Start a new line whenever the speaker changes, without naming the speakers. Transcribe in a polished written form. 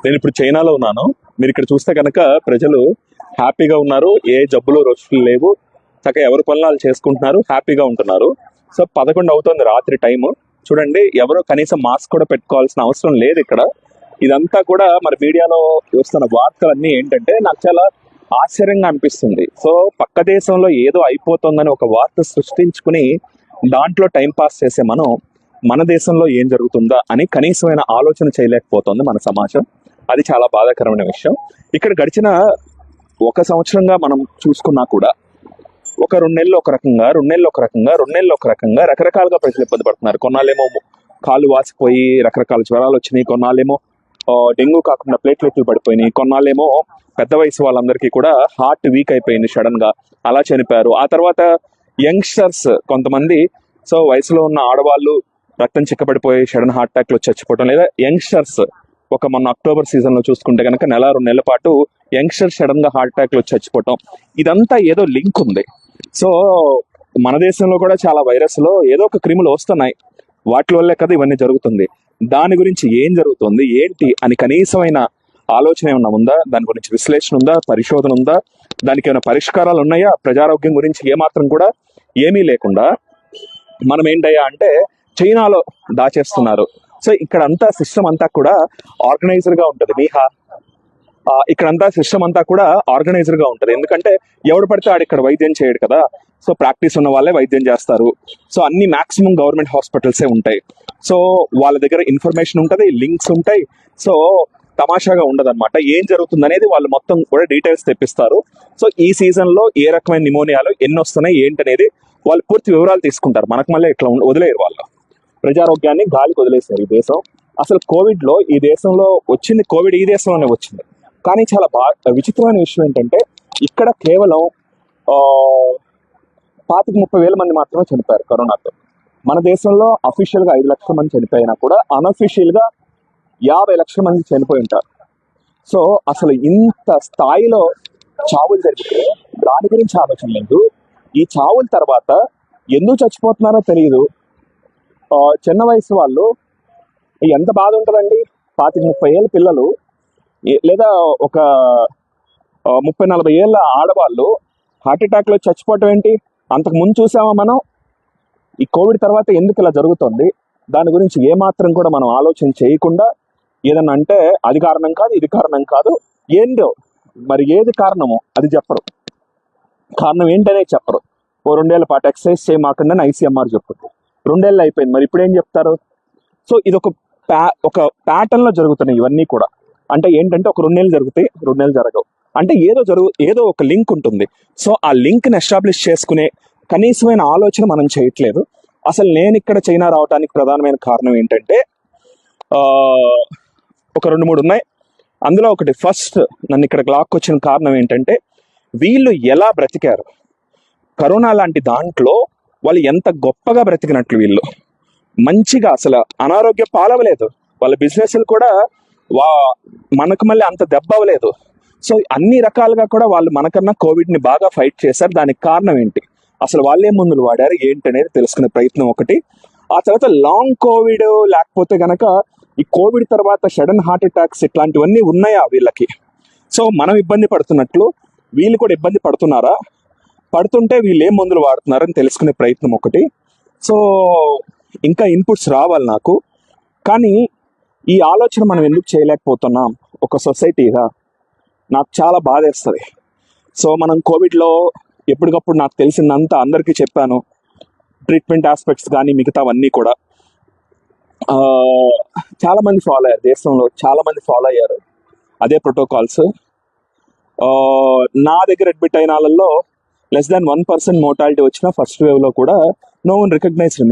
నేను ఇప్పుడు చైనాలో ఉన్నాను. మీరు ఇక్కడ చూస్తే కనుక ప్రజలు హ్యాపీగా ఉన్నారు, ఏ జబ్బులు రొచ్చులు లేవు, చక్కగా ఎవరి పనులు వాళ్ళు చేసుకుంటున్నారు, హ్యాపీగా ఉంటున్నారు. సో 11 అవుతుంది రాత్రి టైము. చూడండి, ఎవరో కనీసం మాస్క్ కూడా పెట్టుకోవాల్సిన అవసరం లేదు ఇక్కడ. ఇదంతా కూడా మరి మీడియాలో వస్తున్న వార్తలన్నీ ఏంటంటే నాకు చాలా ఆశ్చర్యంగా అనిపిస్తుంది. సో పక్క దేశంలో ఏదో అయిపోతుందని ఒక వార్త సృష్టించుకుని దాంట్లో టైం పాస్ చేసే మనం మన దేశంలో ఏం జరుగుతుందా అని కనీసమైన ఆలోచన చేయలేకపోతుంది మన సమాజం. అది చాలా బాధాకరమైన విషయం. ఇక్కడ గడిచిన 1 సంవత్సరంగా మనం చూసుకున్నా కూడా ఒక 2 నెలలు ఒక రకంగా, 2 నెలలు ఒక రకంగా, 2 నెలలు ఒక రకంగా రకరకాలుగా ప్రజలు ఇబ్బంది పడుతున్నారు. కొన్నాళ్ళేమో కాళ్ళు వాసిపోయి రకరకాల జ్వరాలు వచ్చినాయి, కొన్నాళ్ళేమో డెంగ్యూ కాకుండా ప్లేట్లెట్లు పడిపోయినాయి, కొన్నాళ్ళేమో పెద్ద వయసు వాళ్ళందరికీ కూడా హార్ట్ వీక్ అయిపోయింది, సడన్ గా అలా చనిపోయారు. ఆ తర్వాత యంగ్స్టర్స్ కొంతమంది, సో వయసులో ఉన్న ఆడవాళ్ళు రక్తం చిక్కబడిపోయి సడన్ హార్ట్ అటాక్లు వచ్చి చచ్చిపోవడం, లేదా యంగ్స్టర్స్ ఒక మొన్న అక్టోబర్ సీజన్ లో చూసుకుంటే కనుక 1-2 నెలల పాటు యంగ్స్టర్స్ సడన్ గా హార్ట్ అటాక్లు వచ్చి చచ్చిపోవటం, ఇదంతా ఏదో లింక్ ఉంది. సో మన దేశంలో కూడా చాలా వైరస్లో ఏదో ఒక క్రిములు వస్తున్నాయి, వాటి వల్లే కదా ఇవన్నీ జరుగుతుంది. దాని గురించి ఏం జరుగుతుంది ఏంటి అని కనీసమైన ఆలోచన ఏమన్నా ఉందా? దాని గురించి విశ్లేషణ ఉందా? పరిశోధన ఉందా? దానికి ఏమైనా పరిష్కారాలు ఉన్నాయా? ప్రజారోగ్యం గురించి ఏమాత్రం కూడా ఏమీ లేకుండా మనం ఏంటయ్యా అంటే చైనాలో దాచేస్తున్నారు. సో ఇక్కడంతా సిస్టమ్ అంతా కూడా ఆర్గనైజర్ గా ఉంటుంది. ఇక్కడంతా సిస్టమ్ అంతా కూడా ఆర్గనైజర్ గా ఉంటుంది. ఎందుకంటే ఎవడు పడితే ఆడు ఇక్కడ వైద్యం చేయడు కదా. సో ప్రాక్టీస్ ఉన్న వాళ్ళే వైద్యం చేస్తారు. సో అన్ని మాక్సిమం గవర్నమెంట్ హాస్పిటల్సే ఉంటాయి. సో వాళ్ళ దగ్గర ఇన్ఫర్మేషన్ ఉంటుంది, లింక్స్ ఉంటాయి. సో తమాషాగా ఉండదు అనమాట. ఏం జరుగుతుంది అనేది వాళ్ళు మొత్తం కూడా డీటెయిల్స్ తెప్పిస్తారు. సో ఈ సీజన్ లో ఏ రకమైన నిమోనియాలు ఎన్ని వస్తున్నాయి ఏంటనేది వాళ్ళు పూర్తి వివరాలు తీసుకుంటారు. మనకు మళ్ళీ ఇట్లా వదిలేరు. వాళ్ళు ప్రజారోగ్యాన్ని గాలికి వదిలేశారు ఈ దేశం. అసలు కోవిడ్ లో ఈ దేశంలో వచ్చింది, కోవిడ్ ఈ దేశంలోనే వచ్చింది. కానీ చాలా విచిత్రమైన విషయం ఏంటంటే ఇక్కడ కేవలం 25-30 మంది మాత్రమే చనిపోయారు కరోనాతో. మన దేశంలో అఫీషియల్ గా 5 లక్షల మంది చనిపోయినా కూడా అన్అఫీషియల్ గా 50 లక్షల మంది చనిపోయి ఉంటారు. సో అసలు ఇంత స్థాయిలో చావులు జరిగితే దాని గురించి ఆలోచన లేదు. ఈ చావుల తర్వాత ఎందుకు చచ్చిపోతున్నారో తెలియదు. చిన్న వయసు వాళ్ళు ఎంత బాధ ఉంటుందండి. 25-30 ఏళ్ళ పిల్లలు లేదా ఒక 30-40 ఏళ్ళ ఆడవాళ్ళు హార్ట్ అటాక్ లో చచ్చిపోవటం ఏంటి? అంతకు ముందు చూసామా మనం? ఈ కోవిడ్ తర్వాత ఎందుకు ఇలా జరుగుతుంది దాని గురించి ఏమాత్రం కూడా మనం ఆలోచన చేయకుండా ఏదన్నా అంటే అది కారణం కాదు, ఇది కారణం కాదు, ఏంటో మరి ఏది కారణమో అది చెప్పరు. కారణం ఏంటనే చెప్పరు. ఓ 2 ఏళ్ల పాటు ఎక్సర్సైజ్ చేయమాకండి అని ICMR చెప్తుంది. 2 ఏళ్ళు అయిపోయింది, మరి ఇప్పుడు ఏం చెప్తారు? సో ఇది ఒక ప్యాటర్న్ లో జరుగుతున్నాయి ఇవన్నీ కూడా. అంటే ఏంటంటే ఒక 2 నెలలు జరుగుతాయి, 2 నెలలు జరగవు. అంటే ఏదో ఒక లింక్ ఉంటుంది. సో ఆ లింక్ ని ఎస్టాబ్లిష్ చేసుకునే కనీసమైన ఆలోచన మనం చేయట్లేదు. అసలు నేను ఇక్కడ చైనా రావడానికి ప్రధానమైన కారణం ఏంటంటే ఒక 2-3 ఉన్నాయి. అందులో ఒకటి ఫస్ట్ నన్ను ఇక్కడ లాక్కొచ్చిన కారణం ఏంటంటే వీళ్ళు ఎలా బ్రతికారు. కరోనా లాంటి దాంట్లో వాళ్ళు ఎంత గొప్పగా బ్రతికినట్లు, వీళ్ళు మంచిగా అసలు అనారోగ్య పాలవలేదు. వాళ్ళ బిజినెస్లు కూడా మనకు మళ్ళీ అంత దెబ్బ అవ్వలేదు. సో అన్ని రకాలుగా కూడా వాళ్ళు మనకన్నా కోవిడ్ ని బాగా ఫైట్ చేశారు. దానికి కారణం ఏంటి, అసలు వాళ్ళే మందులు వాడారు ఏంటి అనేది తెలుసుకునే ప్రయత్నం ఒకటి. ఆ తర్వాత లాంగ్ కోవిడ్ లేకపోతే గనక ఈ కోవిడ్ తర్వాత సడన్ హార్ట్ అటాక్స్ ఇట్లాంటివన్నీ ఉన్నాయా వీళ్ళకి? సో మనం ఇబ్బంది పడుతున్నట్లు వీళ్ళు కూడా ఇబ్బంది పడుతున్నారా? పడుతుంటే వీళ్ళు ఏం మందులు వాడుతున్నారని తెలుసుకునే ప్రయత్నం ఒకటి. సో ఇంకా ఇన్పుట్స్ రావాలి నాకు. కానీ ఈ ఆలోచన మనం ఎందుకు చేయలేకపోతున్నాం ఒక సొసైటీగా? నాకు చాలా బాధేస్తుంది. సో మనం కోవిడ్లో ఎప్పటికప్పుడు నాకు తెలిసిందంతా అందరికీ చెప్పాను. ట్రీట్మెంట్ ఆస్పెక్ట్స్ కానీ మిగతావన్నీ కూడా చాలా మంది ఫాలో అయ్యారు. దేశంలో చాలా మంది ఫాలో అయ్యారు అదే ప్రోటోకాల్స్. నా దగ్గర అడ్మిట్ అయిన వాళ్ళల్లో less than 1% మోర్టాలిటీ వచ్చిన ఫస్ట్ వేవ్ లో కూడా నో వన్ రికగ్నైజ్డ్ మీ.